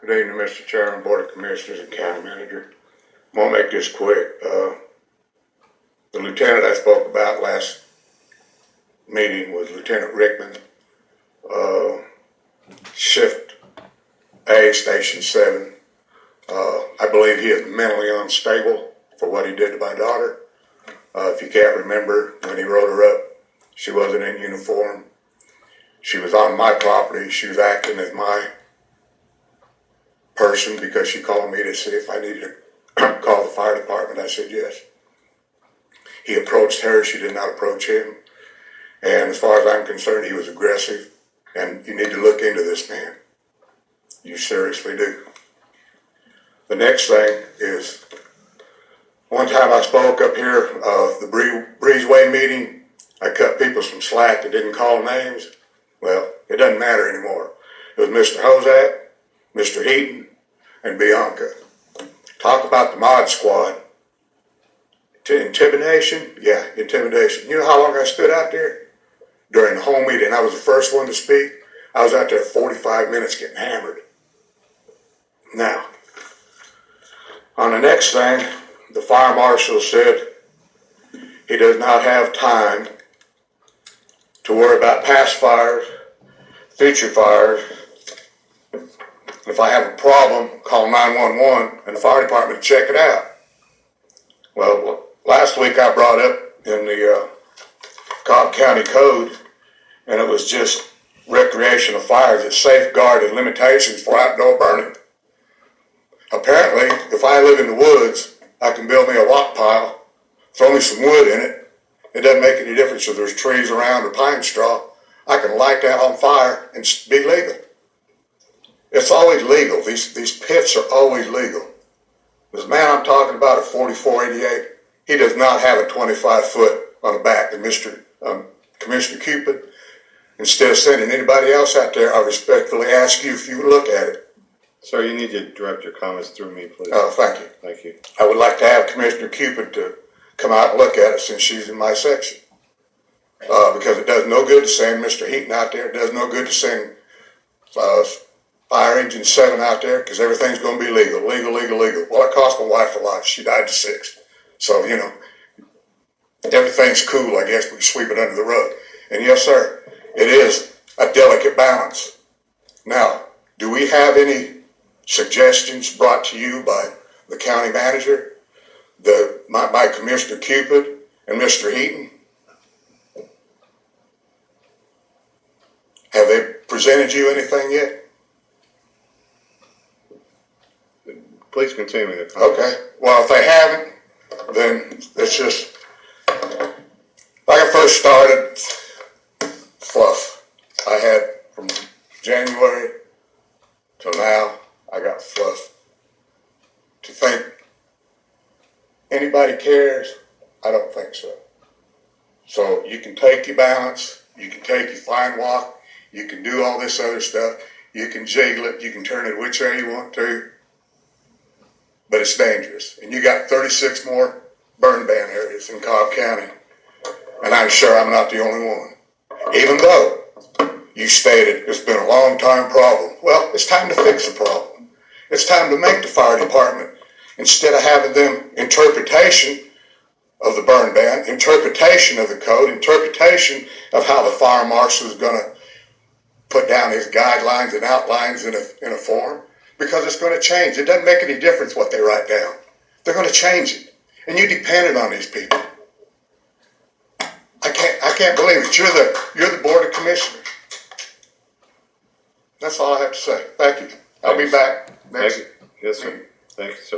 Good evening, Mr. Chairman, Board of Commissioners, and County Manager. I'm going to make this quick. The lieutenant I spoke about last meeting was Lieutenant Rickman, Shift A, Station 7. I believe he is mentally unstable for what he did to my daughter. If you can't remember, when he wrote her up, she wasn't in uniform. She was on my property. She was acting as my person because she called me to see if I needed to call the fire department. I said yes. He approached her. She did not approach him. And as far as I'm concerned, he was aggressive. And you need to look into this man. You seriously do. The next thing is, one time I spoke up here, the Breezeway meeting. I cut people some slack that didn't call names. Well, it doesn't matter anymore. It was Mr. Hozak, Mr. Heaton, and Bianca. Talk about the mod squad. Intimidation? Yeah, intimidation. You know how long I stood out there? During the whole meeting, I was the first one to speak. I was out there 45 minutes getting hammered. Now, on the next thing, the fire marshal said he does not have time to worry about past fires, future fires. If I have a problem, call 911 and the fire department to check it out. Well, last week I brought up in the Cobb County Code, and it was just recreational fires that safeguarded limitations for outdoor burning. Apparently, if I live in the woods, I can build me a rock pile, throw me some wood in it. It doesn't make any difference if there's trees around or pine straw. I can light that on fire and be legal. It's always legal. These pits are always legal. This man I'm talking about at 4488, he does not have a 25-foot on the back. And Mr. Commissioner Cupid, instead of sending anybody else out there, I respectfully ask you if you would look at it. Sir, you need to direct your comments through me, please. Oh, thank you. Thank you. I would like to have Commissioner Cupid to come out and look at it since she's in my section. Because it does no good to send Mr. Heaton out there. It does no good to send Fire Engine 7 out there because everything's going to be legal. Legal. Well, it cost my wife a lot. She died at 6. So, you know, everything's cool. I guess we sweep it under the rug. And yes, sir, it is a delicate balance. Now, do we have any suggestions brought to you by the county manager, my Commissioner Cupid, and Mr. Heaton? Have they presented you anything yet? Please continue the comment. Okay. Well, if they haven't, then it's just, like I first started, fluff. I had from January till now, I got fluff. To think anybody cares, I don't think so. So you can take your balance, you can take your fine walk, you can do all this other stuff, you can jiggle it, you can turn it which way you want to, but it's dangerous. And you got 36 more burn ban areas in Cobb County, and I'm sure I'm not the only one. Even though you stated it's been a long time problem. Well, it's time to fix the problem. It's time to make the fire department, instead of having them interpretation of the burn ban, interpretation of the code, interpretation of how the fire marshal is going to put down his guidelines and outlines in a form, because it's going to change. It doesn't make any difference what they write down. They're going to change it. And you depended on these people. I can't believe it. You're the Board of Commissioners. That's all I have to say. Thank you. I'll be back next. Yes, sir. Thank you, sir.